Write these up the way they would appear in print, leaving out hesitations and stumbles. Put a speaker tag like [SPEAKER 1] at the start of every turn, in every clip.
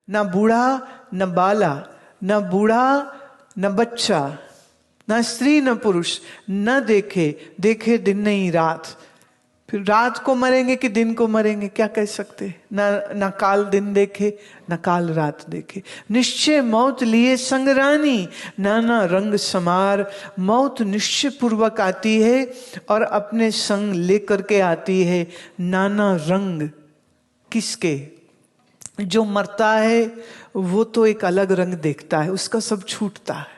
[SPEAKER 1] ना बूढ़ा न बाला, न बूढ़ा न बच्चा, ना स्त्री न पुरुष, न देखे, देखे दिन नहीं रात। फिर रात को मरेंगे कि दिन को मरेंगे क्या कह सकते? ना काल दिन देखे, न काल रात देखे। निश्चय मौत लिए संगरानी, नाना रंग समार। मौत निश्चय पूर्वक आती है और अपने संग लेकर के आती है नाना रंग। किसके? जो मरता है वो तो एक अलग रंग देखता है, उसका सब छूटता है।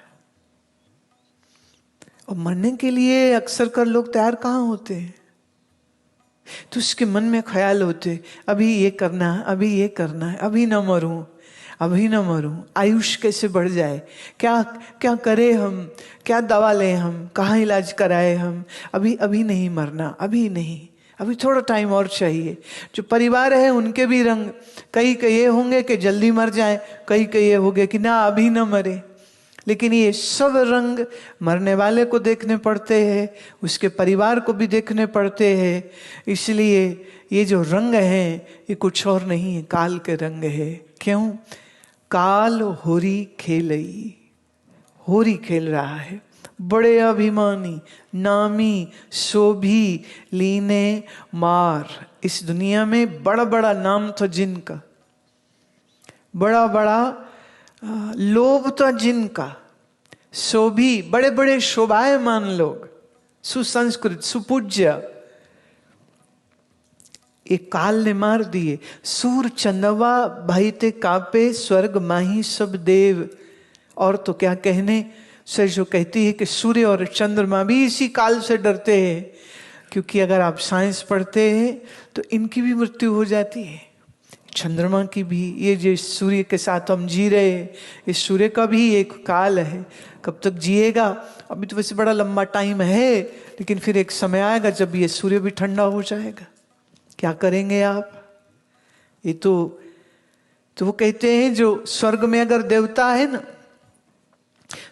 [SPEAKER 1] और मरने के लिए अक्सर कर लोग तैयार कहाँ होते हैं? तो उसके मन में ख्याल होते, अभी ये करना है, अभी ये करना है, अभी ना मरूं, अभी ना मरूं, आयुष कैसे बढ़ जाए, क्या क्या करें हम, क्या दवा लें हम, कहाँ इलाज कराए हम, अभी अभी नहीं मरना, अभी नहीं, अभी थोड़ा टाइम और चाहिए। जो परिवार है उनके भी रंग, कई ये होंगे कि जल्दी मर जाए, कई ये होंगे कि ना अभी ना मरे। लेकिन ये सब रंग मरने वाले को देखने पड़ते हैं, उसके परिवार को भी देखने पड़ते हैं। इसलिए ये जो रंग हैं ये कुछ और नहीं है, काल के रंग है। क्यों? काल होरी खेलई, होरी खेल रहा है। बड़े अभिमानी नामी शोभी लीने मार। इस दुनिया में बड़ा बड़ा नाम था जिनका, बड़ा बड़ा लोभ था जिनका, शोभी बड़े बड़े शोभायमान लोग, सुसंस्कृत सुपूज्य, एक काल ने मार दिए। सूर चंदवा भाई ते कापे, स्वर्ग माही सब देव। और तो क्या कहने से जो कहती है कि सूर्य और चंद्रमा भी इसी काल से डरते हैं, क्योंकि अगर आप साइंस पढ़ते हैं तो इनकी भी मृत्यु हो जाती है, चंद्रमा की भी। ये जो सूर्य के साथ हम जी रहे हैं, इस सूर्य का भी एक काल है, कब तक जिएगा। अभी तो वैसे बड़ा लंबा टाइम है, लेकिन फिर एक समय आएगा जब ये सूर्य भी ठंडा हो जाएगा। क्या करेंगे आप? ये तो वो कहते हैं जो स्वर्ग में अगर देवता है ना,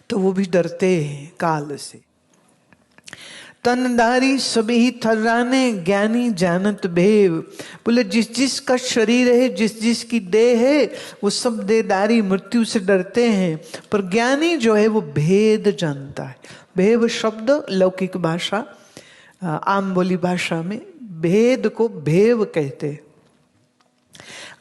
[SPEAKER 1] तो वो भी डरते हैं काल से। तनधारी सभी थर्राने, ज्ञानी जानत भेव। बोले जिस जिस का शरीर है, जिस जिस की देह है, वो सब देहधारी मृत्यु से डरते हैं, पर ज्ञानी जो है वो भेद जानता है। भेद शब्द लौकिक भाषा, आम बोली भाषा में भेद को भेव कहते हैं।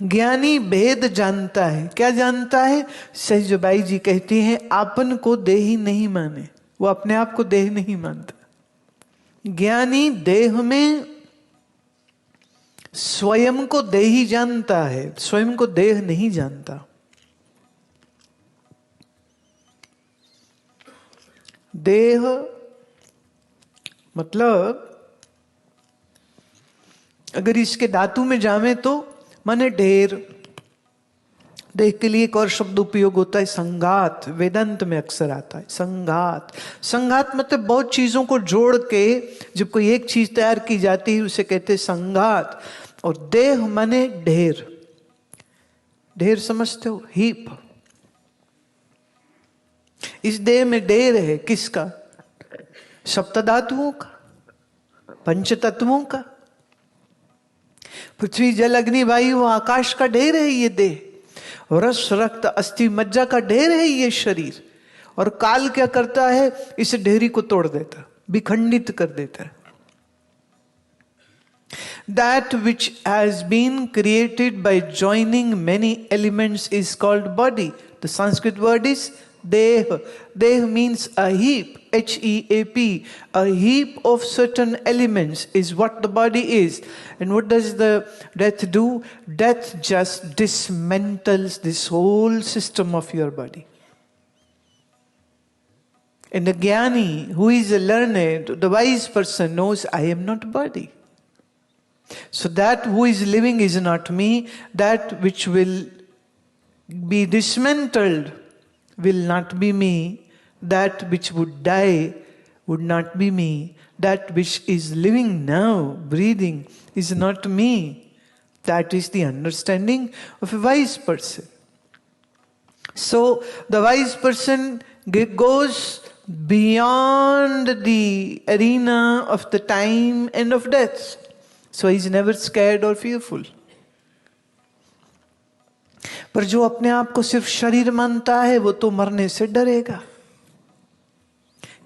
[SPEAKER 1] ज्ञानी भेद जानता है। क्या जानता है? सहजबाई जी कहती हैं, आपन को देही नहीं माने, वो अपने आप को देह नहीं मानता। ज्ञानी देह में स्वयं को देही जानता है, स्वयं को देह नहीं जानता। देह मतलब अगर इसके धातु में जावे तो माने ढेर। देह के लिए एक और शब्द उपयोग होता है संघात, वेदांत में अक्सर आता है संघात। संघात मतलब बहुत चीजों को जोड़ के जब कोई एक चीज तैयार की जाती है उसे कहते हैं संघात। और देह माने ढेर। ढेर समझते हो? हीप। इस देह में ढेर है किसका? सप्तधातुओं का, पंच तत्वों का। पृथ्वी जल अग्नि वायु आकाश का ढेर है ये देह। रस रक्त अस्थि मज्जा का ढेर है ये शरीर। और काल क्या करता है? इस ढेरी को तोड़ देता, विखंडित कर देता है। That which has been created by joining many elements is called body. The Sanskrit word is deh. Deh means a heap, H-E-A-P. A heap of certain elements is what the body is. And what does the death do? Death just dismantles this whole system of your body. And the jnani, who is a learned, the wise person knows, I am not body. So that who is living is not me. That which will be dismantled will not be me. That which would die would not be me. That which is living now, breathing, is not me. That is the understanding of a wise person. So the wise person goes beyond the arena of the time and of death. So he's never scared or fearful. पर जो अपने आप को सिर्फ शरीर मानता है वो तो मरने से डरेगा,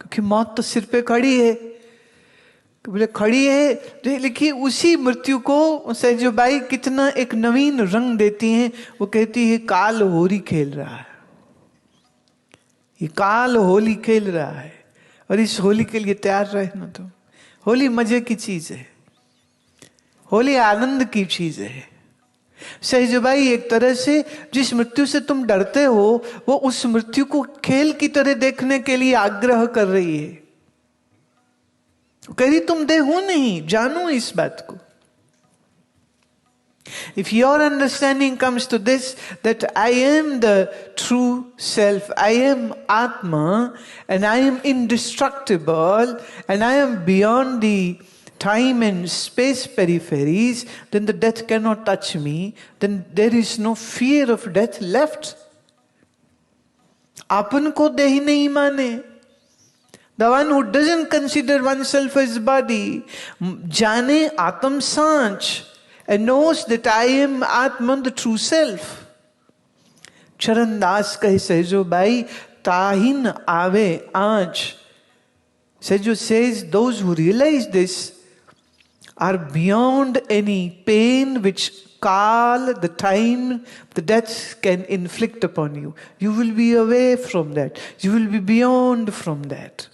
[SPEAKER 1] क्योंकि मौत तो सिर पे खड़ी है। तो बोले खड़ी है, तो लिखिए उसी मृत्यु को सैजोबाई कितना एक नवीन रंग देती हैं। वो कहती है काल होली खेल रहा है, ये काल होली खेल रहा है, और इस होली के लिए तैयार रहना। तो होली मजे की चीज है, होली आनंद की चीज है। सैजोबाई एक तरह से जिस मृत्यु से तुम डरते हो वो उस मृत्यु को खेल की तरह देखने के लिए आग्रह कर रही है। कह रही तुम देहो नहीं, जानो इस बात को। If your understanding comes to this, that I am the true self, I am Atma, and I am indestructible, and I am beyond the time and space peripheries, then the death cannot touch me, then there is no fear of death left. अपन को देही नहीं माने, the one who doesn't consider oneself as body, जाने आत्म सांच, and knows that I am Atman, the true self. चरण दास कहे सैजोबाई ताहिन आवे आंच. Sejo says those who realize this are beyond any pain which Kal, the time, the death can inflict upon you. You will be away from that. You will be beyond from that.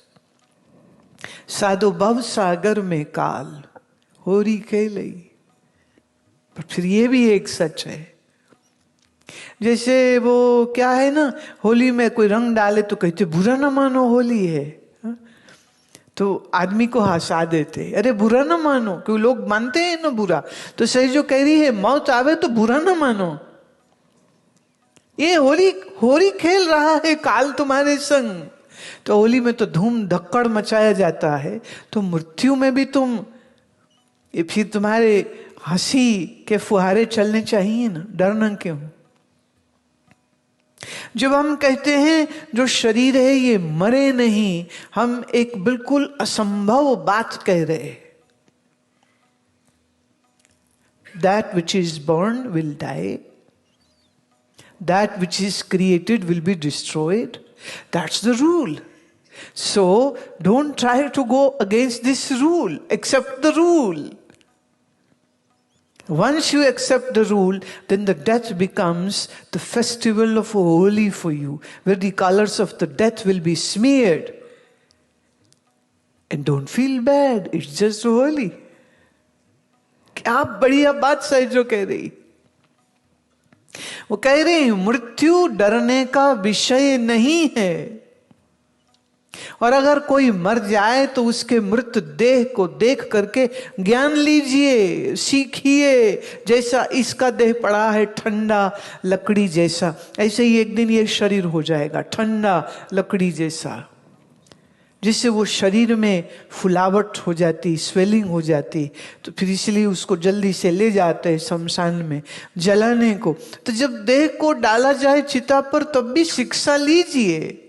[SPEAKER 1] साधो भव सागर में काल होरी खेलई. पर फिर ये भी एक सच है, जैसे वो क्या है ना, होली में कोई रंग डाले तो कहते बुरा ना मानो होली है, तो आदमी को हंसा देते, अरे बुरा ना मानो, क्योंकि लोग मानते हैं ना बुरा। तो सही जो कह रही है मौत आवे तो बुरा ना मानो, ये होली होली खेल रहा है काल तुम्हारे संग। तो होली में तो धूम धक्कड़ मचाया जाता है, तो मृत्यु में भी तुम ये फिर तुम्हारे हंसी के फुहारे चलने चाहिए ना, डरना क्यों। जब हम कहते हैं जो शरीर है ये मरे नहीं, हम एक बिल्कुल असंभव बात कह रहे हैं। That which is born will die, that which is created will be destroyed. That's the rule. So don't try to go against this rule, accept the rule. Once you accept the rule, then the death becomes the festival of Holi for you, where the colors of the death will be smeared. And don't feel bad, it's just Holi. क्या बढ़िया बात सही जो कह रही। वो कह रही मृत्यु डरने का विषय नहीं है, और अगर कोई मर जाए तो उसके मृत देह को देख करके ज्ञान लीजिए, सीखिए। जैसा इसका देह पड़ा है ठंडा लकड़ी जैसा, ऐसे ही एक दिन ये शरीर हो जाएगा ठंडा लकड़ी जैसा, जिससे वो शरीर में फुलावट हो जाती, स्वेलिंग हो जाती। तो फिर इसलिए उसको जल्दी से ले जाते हैं शमशान में जलाने को। तो जब देह को डाला जाए चिता पर तब भी शिक्षा लीजिए,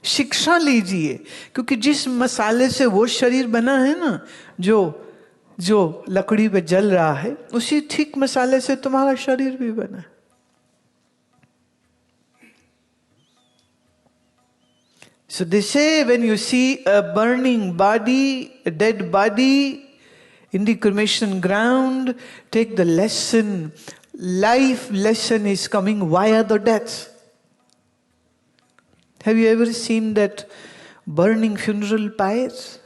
[SPEAKER 1] शिक्षा लीजिए, क्योंकि जिस मसाले से वो शरीर बना है ना, जो लकड़ी पे जल रहा है, उसी ठीक मसाले से तुम्हारा शरीर भी बना है। So they say when you see a burning body, a dead body in the cremation ground, take the lesson. Life lesson is coming via the death. Have you ever seen that burning funeral pyres?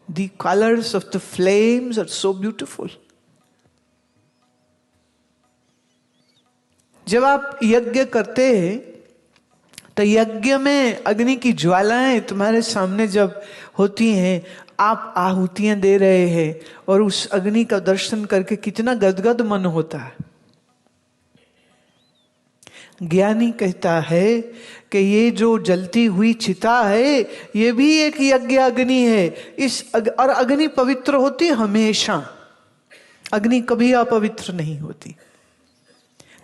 [SPEAKER 1] The colors of the flames are so beautiful. जब आप यज्ञ करते हैं तो यज्ञ में अग्नि की ज्वालाएं तुम्हारे सामने जब होती हैं, आप आहुतियां दे रहे हैं और उस अग्नि का दर्शन करके कितना गदगद मन होता है। ज्ञानी कहता है कि ये जो जलती हुई चिता है ये भी एक यज्ञ अग्नि है। और अग्नि पवित्र होती हमेशा, अग्नि कभी अपवित्र नहीं होती।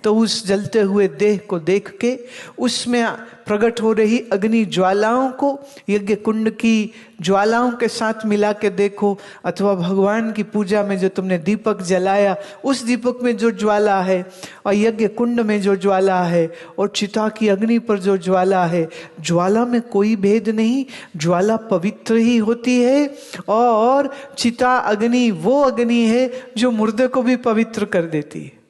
[SPEAKER 1] तो उस जलते हुए देह को देख के उसमें प्रकट हो रही अग्नि ज्वालाओं को यज्ञ कुंड की ज्वालाओं के साथ मिला के देखो, अथवा भगवान की पूजा में जो तुमने दीपक जलाया उस दीपक में जो ज्वाला है, और यज्ञ कुंड में जो ज्वाला है, और चिता की अग्नि पर जो ज्वाला है, ज्वाला में कोई भेद नहीं, ज्वाला पवित्र ही होती है। और चिता अग्नि वो अग्नि है जो मुर्दे को भी पवित्र कर देती है।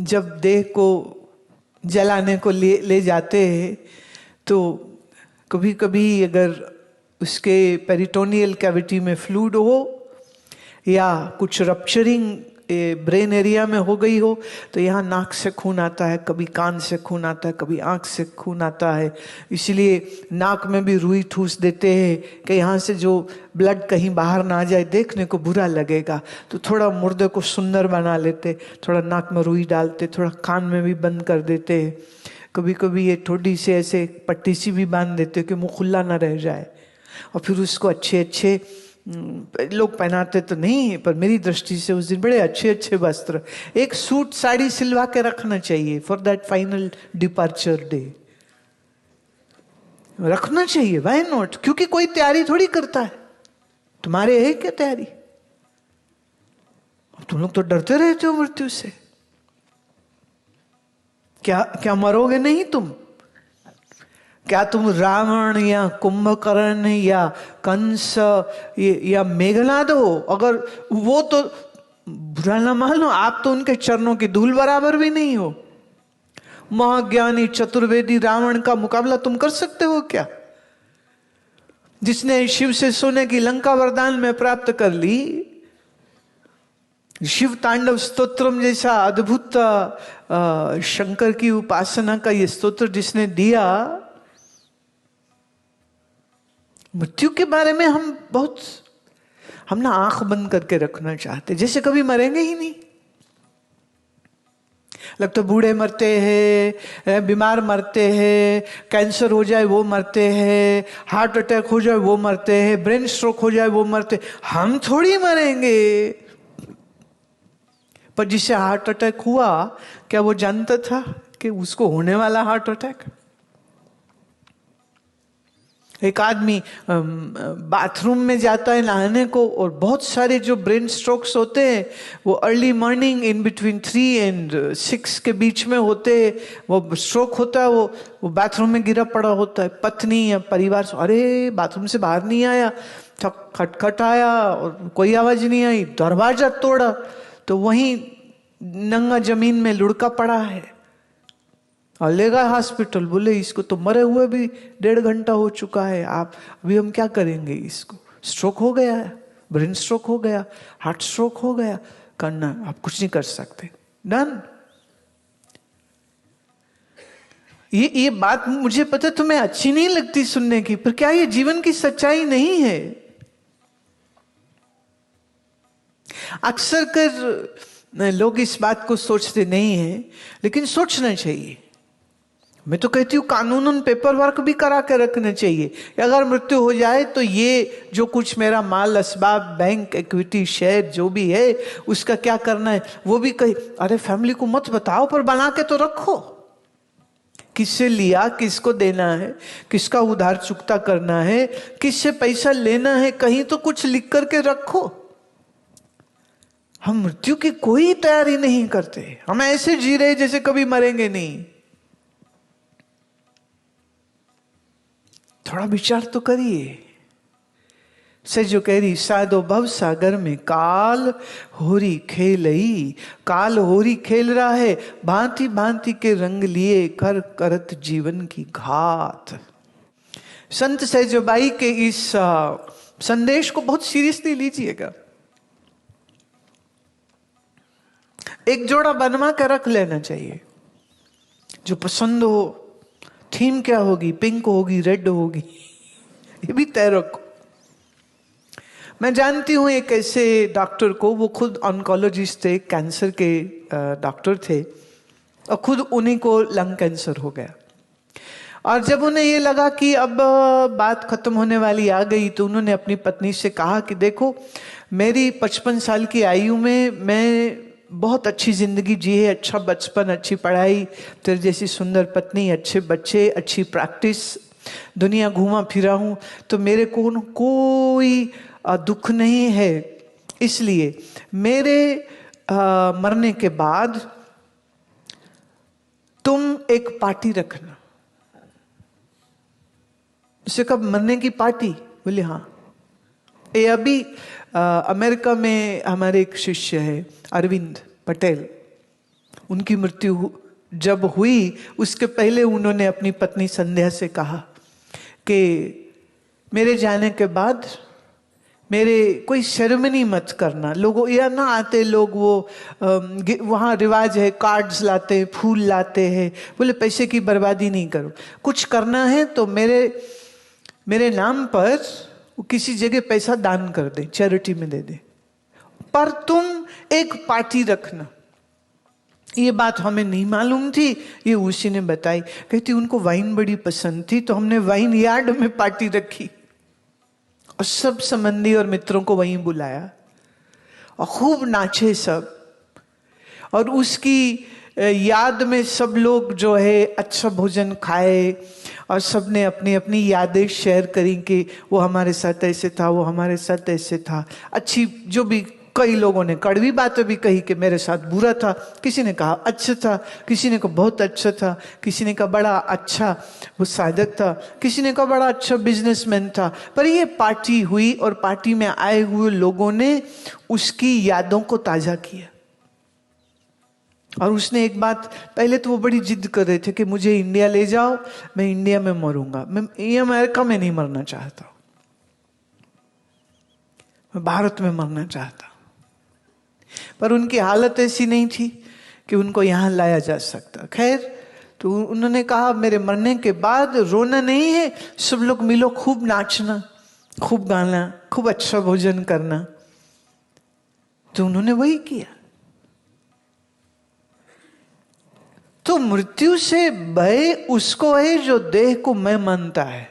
[SPEAKER 1] जब देह को जलाने को ले जाते हैं तो कभी कभी अगर उसके पेरिटोनियल कैविटी में फ्लूइड हो या कुछ रप्चरिंग ब्रेन एरिया में हो गई हो तो यहाँ नाक से खून आता है, कभी कान से खून आता है, कभी आँख से खून आता है। इसलिए नाक में भी रुई ठूस देते हैं कि यहाँ से जो ब्लड कहीं बाहर ना आ जाए, देखने को बुरा लगेगा। तो थोड़ा मुर्दे को सुंदर बना लेते, थोड़ा नाक में रुई डालते, थोड़ा कान में भी बंद कर देते हैं। कभी कभी ये थोड़ी सी ऐसे पट्टी सी भी बांध देते कि मुँह खुला ना रह जाए। और फिर उसको अच्छे अच्छे लोग पहनाते तो नहीं है, पर मेरी दृष्टि से उस दिन बड़े अच्छे अच्छे वस्त्र, एक सूट साड़ी सिलवा के रखना चाहिए for that final departure day. रखना चाहिए, व्हाई नॉट? क्योंकि कोई तैयारी थोड़ी करता है। तुम्हारे है क्या तैयारी? तुम लोग तो डरते रहते हो मृत्यु से। क्या मरोगे नहीं तुम? क्या तुम रावण या कुंभकर्ण या कंस या मेघनाद हो? अगर वो तो बुरा ना मानो, आप तो उनके चरणों की धूल बराबर भी नहीं हो। महाज्ञानी चतुर्वेदी रावण का मुकाबला तुम कर सकते हो क्या? जिसने शिव से सोने की लंका वरदान में प्राप्त कर ली, शिव तांडव स्तोत्रम जैसा अद्भुत शंकर की उपासना का ये स्तोत्र जिसने दिया, मृत्यु के बारे में हम ना आंख बंद करके रखना चाहते, जैसे कभी मरेंगे ही नहीं। लगता बूढ़े मरते हैं, बीमार मरते हैं, कैंसर हो जाए वो मरते हैं, हार्ट अटैक हो जाए वो मरते हैं, ब्रेन स्ट्रोक हो जाए वो मरते। हम थोड़ी मरेंगे। पर जिसे हार्ट अटैक हुआ, क्या वो जानता था कि उसको होने वाला हार्ट अटैक? एक आदमी बाथरूम में जाता है नहाने को, और बहुत सारे जो ब्रेन स्ट्रोक्स होते हैं वो early morning in between 3 and 6 के बीच में होते हैं। वो स्ट्रोक होता है, वो बाथरूम में गिरा पड़ा होता है। पत्नी या परिवार से, अरे बाथरूम से बाहर नहीं आया, खटखट आया और कोई आवाज नहीं आई, दरवाजा तोड़ा तो वहीं नंगा जमीन में लुढ़का पड़ा है। और ले गए हॉस्पिटल, बोले इसको तो मरे हुए भी 1.5 घंटा हो चुका है, आप अभी हम क्या करेंगे? इसको स्ट्रोक हो गया है, ब्रेन स्ट्रोक हो गया, हार्ट स्ट्रोक हो गया, करना आप कुछ नहीं कर सकते, डन। ये बात मुझे पता तुम्हें अच्छी नहीं लगती सुनने की, पर क्या ये जीवन की सच्चाई नहीं है? अक्सर कर लोग इस बात को सोचते नहीं है, लेकिन सोचना चाहिए। मैं तो कहती हूँ कानूनन पेपर वर्क भी करा के रखना चाहिए। अगर मृत्यु हो जाए तो ये जो कुछ मेरा माल असबाब, बैंक, इक्विटी, शेयर जो भी है, उसका क्या करना है वो भी कही। अरे फैमिली को मत बताओ, पर बना के तो रखो। किससे लिया, किसको देना है, किसका उधार चुकता करना है, किससे पैसा लेना है, कहीं तो कुछ लिख करके रखो। हम मृत्यु की कोई तैयारी नहीं करते, हम ऐसे जी रहे जैसे कभी मरेंगे नहीं। थोड़ा विचार तो करिए। से जो कह रही साधो भव सागर में काल होरी खेलई, काल होरी खेल रहा है, भांति भांति के रंग लिए कर करत जीवन की घात। संत सहजबाई के इस संदेश को बहुत सीरियसली लीजिएगा। एक जोड़ा बनवा कर रख लेना चाहिए, जो पसंद हो। थीम क्या होगी? पिंक होगी, रेड होगी, ये भी तय रखो। मैं जानती हूं एक ऐसे डॉक्टर को, वो खुद ऑन्कोलॉजिस्ट थे, कैंसर के डॉक्टर थे, और खुद उन्हीं को लंग कैंसर हो गया। और जब उन्हें ये लगा कि अब बात खत्म होने वाली आ गई, तो उन्होंने अपनी पत्नी से कहा कि देखो मेरी 55 साल की आयु में मैं बहुत अच्छी जिंदगी जी है, अच्छा बचपन, अच्छी पढ़ाई, तेरे जैसी सुंदर पत्नी, अच्छे बच्चे, अच्छी प्रैक्टिस, दुनिया घूमा फिरा हूं, तो मेरे को कोई दुख नहीं है। इसलिए मेरे मरने के बाद तुम एक पार्टी रखना। उसे कब मरने की पार्टी? बोले हाँ। ये अभी अमेरिका में हमारे एक शिष्य है अरविंद पटेल, उनकी मृत्यु जब हुई उसके पहले उन्होंने अपनी पत्नी संध्या से कहा कि मेरे जाने के बाद मेरे कोई सेरेमनी मत करना। लोगों या ना आते लोग, वो वहाँ रिवाज है, कार्ड्स लाते हैं, फूल लाते हैं, बोले पैसे की बर्बादी नहीं करो, कुछ करना है तो मेरे नाम पर किसी जगह पैसा दान कर दे, चैरिटी में दे दे, पर तुम एक पार्टी रखना। ये बात हमें नहीं मालूम थी, ये उसी ने बताई। कहती उनको वाइन बड़ी पसंद थी, तो हमने वाइन यार्ड में पार्टी रखी और सब संबंधी और मित्रों को वहीं बुलाया और खूब नाचे सब। और उसकी याद में सब लोग जो है अच्छा भोजन खाए और सबने अपनी अपनी यादें शेयर करी कि वो हमारे साथ ऐसे था, वो हमारे साथ ऐसे था। अच्छी जो भी, कई लोगों ने कड़वी बातें भी कही कि मेरे साथ बुरा था, किसी ने कहा अच्छा था, किसी ने कहा बहुत अच्छा था, किसी ने कहा बड़ा अच्छा वो साधक था, किसी ने कहा बड़ा अच्छा बिजनेसमैन था। पर ये पार्टी हुई और पार्टी में आए हुए लोगों ने उसकी यादों को ताजा किया। और उसने एक बात, पहले तो वो बड़ी जिद कर रहे थे कि मुझे इंडिया ले जाओ, मैं इंडिया में मरूंगा, मैं ये अमेरिका में नहीं मरना चाहता, मैं भारत में मरना चाहता। पर उनकी हालत ऐसी नहीं थी कि उनको यहां लाया जा सकता। खैर, तो उन्होंने कहा मेरे मरने के बाद रोना नहीं है, सब लोग मिलो, खूब नाचना, खूब गाना, खूब अच्छा भोजन करना। तो उन्होंने वही किया। तो मृत्यु से भय उसको है जो देह को मैं मानता है।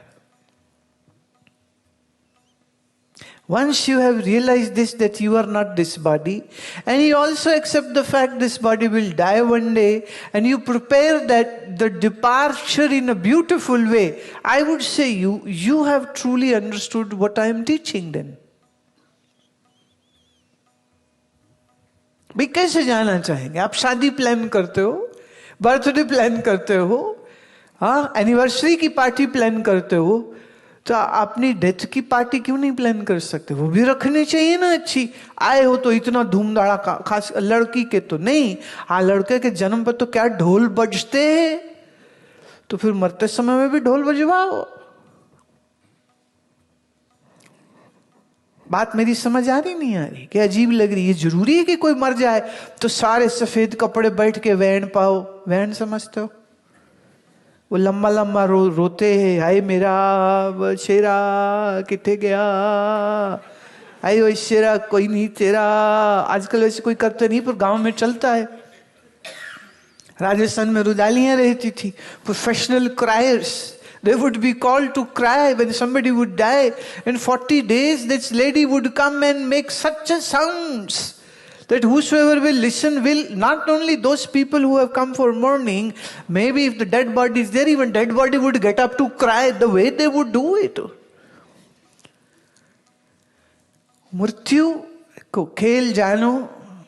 [SPEAKER 1] Once you have realized this, that you are not this body, and you also accept the fact this body will die one day, and you prepare that the departure in a beautiful way, I would say you have truly understood what I am teaching then. भाई कैसे जाना चाहेंगे आप? शादी plan करते हो, birthday plan करते हो, हाँ, एनिवर्सरी की पार्टी प्लान करते हो, तो अपनी डेथ की पार्टी क्यों नहीं प्लान कर सकते? वो भी रखनी चाहिए ना अच्छी। आए हो तो इतना धूमधाड़ा का, खास लड़की के तो नहीं, हाँ लड़के के जन्म पर तो क्या ढोल बजते हैं, तो फिर मरते समय में भी ढोल बजवाओ। बात मेरी समझ आ रही नहीं आ रही? कि अजीब लग रही है? जरूरी है कि कोई मर जाए तो सारे सफेद कपड़े बैठ के वैन पाओ? वैन समझते हो? वो लंबा लंबा रोते हैं, हाय मेरा शेरा किथे गया, हाय वो शेरा कोई नहीं तेरा। आजकल वैसे कोई करते नहीं, पर गांव में चलता है। राजस्थान में रुदालियां रहती थी, professional क्रायर्स, they would be called to cry when somebody would die. In 40 days this lady would come and make such a sounds that whosoever will listen will, not only those people who have come for mourning, maybe if the dead body is there, even dead body would get up to cry the way they would do it. मृत्यु को खेल जानो,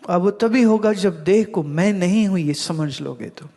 [SPEAKER 1] अब वो तभी होगा जब देह को मैं नहीं हूं ये समझ लोगे तो।